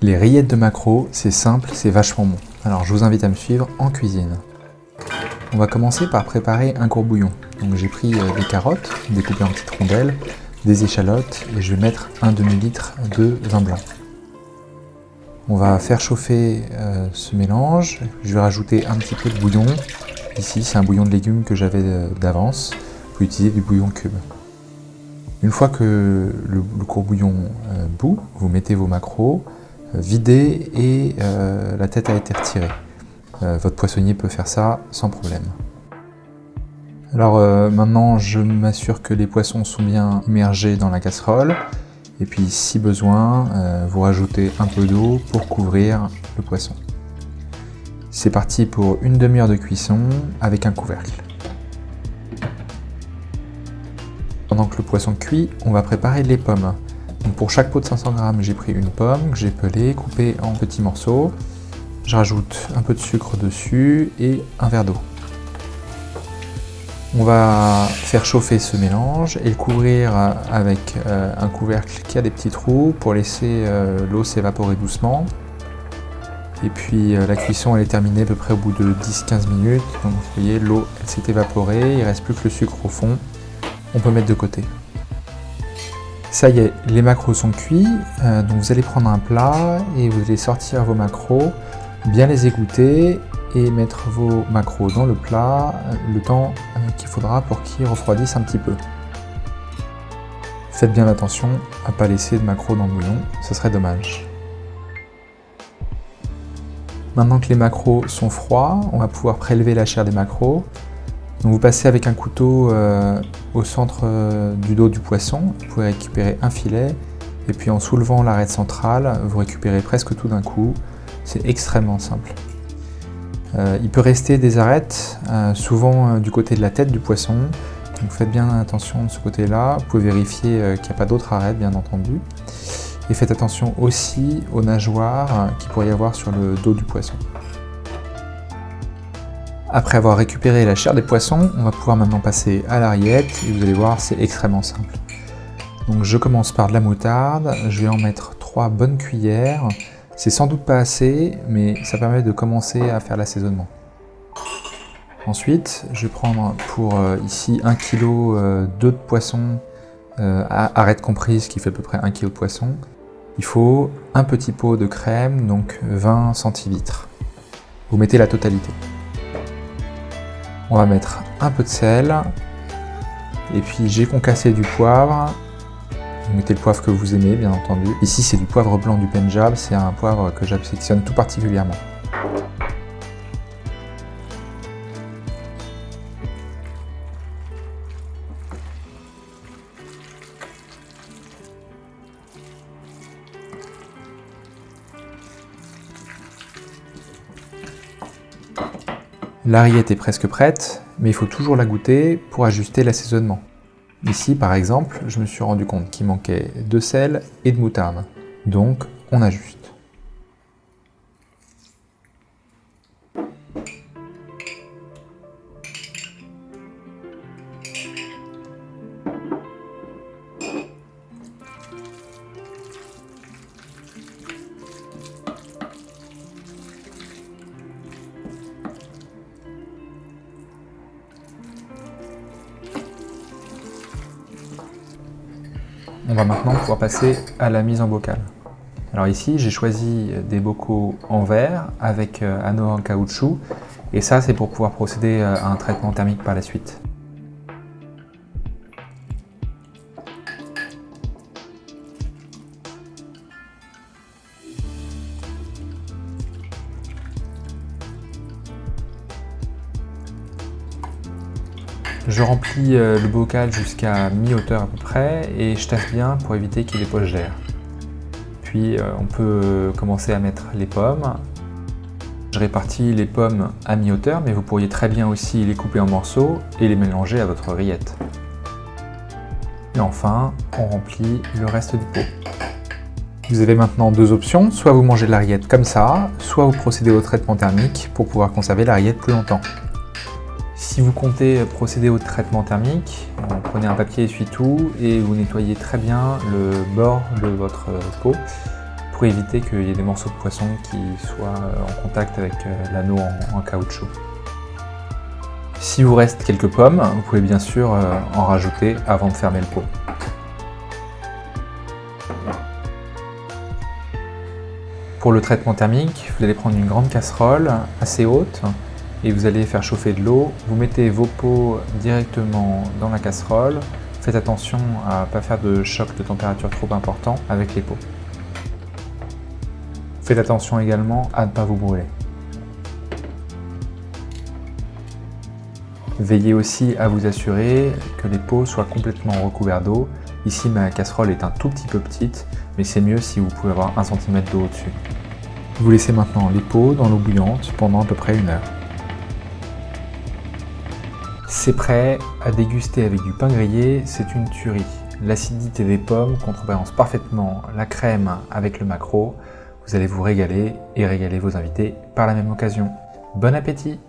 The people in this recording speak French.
Les rillettes de maquereau, c'est simple, c'est vachement bon. Alors je vous invite à me suivre en cuisine. On va commencer par préparer un courbouillon. Donc j'ai pris des carottes, découpées en petites rondelles, des échalotes et je vais mettre un demi-litre de vin blanc. On va faire chauffer ce mélange. Je vais rajouter un petit peu de bouillon. Ici c'est un bouillon de légumes que j'avais d'avance. Vous pouvez utiliser du bouillon cube. Une fois que le courbouillon bout, vous mettez vos maquereaux, videz et la tête a été retirée. Votre poissonnier peut faire ça sans problème. Alors maintenant je m'assure que les poissons sont bien immergés dans la casserole. Et puis si besoin, vous rajoutez un peu d'eau pour couvrir le poisson. C'est parti pour une demi-heure de cuisson avec un couvercle. Pendant que le poisson cuit, on va préparer les pommes. Donc pour chaque pot de 500 g, j'ai pris une pomme que j'ai pelée, coupée en petits morceaux. Je rajoute un peu de sucre dessus et un verre d'eau. On va faire chauffer ce mélange et le couvrir avec un couvercle qui a des petits trous pour laisser l'eau s'évaporer doucement. Et puis la cuisson elle est terminée à peu près au bout de 10-15 minutes. Donc vous voyez, l'eau s'est évaporée, il ne reste plus que le sucre au fond. On peut mettre de côté. Ça y est, les maquereaux sont cuits. Donc vous allez prendre un plat et vous allez sortir vos maquereaux, bien les égoutter et mettre vos maquereaux dans le plat le temps qu'il faudra pour qu'ils refroidissent un petit peu. Faites bien attention à ne pas laisser de maquereaux dans le bouillon, ce serait dommage. Maintenant que les maquereaux sont froids, on va pouvoir prélever la chair des maquereaux. Donc vous passez avec un couteau au centre du dos du poisson, vous pouvez récupérer un filet et puis en soulevant l'arête centrale, vous récupérez presque tout d'un coup. C'est extrêmement simple. Il peut rester des arêtes, souvent du côté de la tête du poisson, donc faites bien attention de ce côté-là. Vous pouvez vérifier qu'il n'y a pas d'autres arêtes, bien entendu. Et faites attention aussi aux nageoires qu'il pourrait y avoir sur le dos du poisson. Après avoir récupéré la chair des poissons, on va pouvoir maintenant passer à la rillette, et vous allez voir, c'est extrêmement simple. Donc je commence par de la moutarde, je vais en mettre 3 bonnes cuillères. C'est sans doute pas assez, mais ça permet de commencer à faire l'assaisonnement. Ensuite, je vais prendre pour ici 1 kg de poisson, arête comprise, qui fait à peu près 1 kg de poisson. Il faut un petit pot de crème, donc 20 centilitres. Vous mettez la totalité. On va mettre un peu de sel, et puis j'ai concassé du poivre. Vous mettez le poivre que vous aimez, bien entendu. Ici, c'est du poivre blanc du Pendjab, c'est un poivre que j'affectionne tout particulièrement. La rillette est presque prête, mais il faut toujours la goûter pour ajuster l'assaisonnement. Ici, par exemple, je me suis rendu compte qu'il manquait de sel et de moutarde. Donc, on ajuste. On va maintenant pouvoir passer à la mise en bocal. Alors ici, j'ai choisi des bocaux en verre avec anneau en caoutchouc. Et ça, c'est pour pouvoir procéder à un traitement thermique par la suite. Je remplis le bocal jusqu'à mi-hauteur à peu près et je tasse bien pour éviter qu'il y ait des poches d'air. Puis on peut commencer à mettre les pommes. Je répartis les pommes à mi-hauteur, mais vous pourriez très bien aussi les couper en morceaux et les mélanger à votre rillette. Et enfin, on remplit le reste du pot. Vous avez maintenant deux options, soit vous mangez de la rillette comme ça, soit vous procédez au traitement thermique pour pouvoir conserver la rillette plus longtemps. Si vous comptez procéder au traitement thermique, prenez un papier essuie-tout et vous nettoyez très bien le bord de votre pot pour éviter qu'il y ait des morceaux de poisson qui soient en contact avec l'anneau en caoutchouc. S'il vous reste quelques pommes, vous pouvez bien sûr en rajouter avant de fermer le pot. Pour le traitement thermique, vous allez prendre une grande casserole assez haute et vous allez faire chauffer de l'eau. Vous mettez vos pots directement dans la casserole. Faites attention à ne pas faire de choc de température trop important avec les pots. Faites attention également à ne pas vous brûler. Veillez aussi à vous assurer que les pots soient complètement recouverts d'eau. Ici, ma casserole est un tout petit peu petite, mais c'est mieux si vous pouvez avoir 1 cm d'eau au-dessus. Vous laissez maintenant les pots dans l'eau bouillante pendant à peu près 1 heure. C'est prêt à déguster avec du pain grillé, c'est une tuerie. L'acidité des pommes contrebalance parfaitement la crème avec le maquereau. Vous allez vous régaler et régaler vos invités par la même occasion. Bon appétit!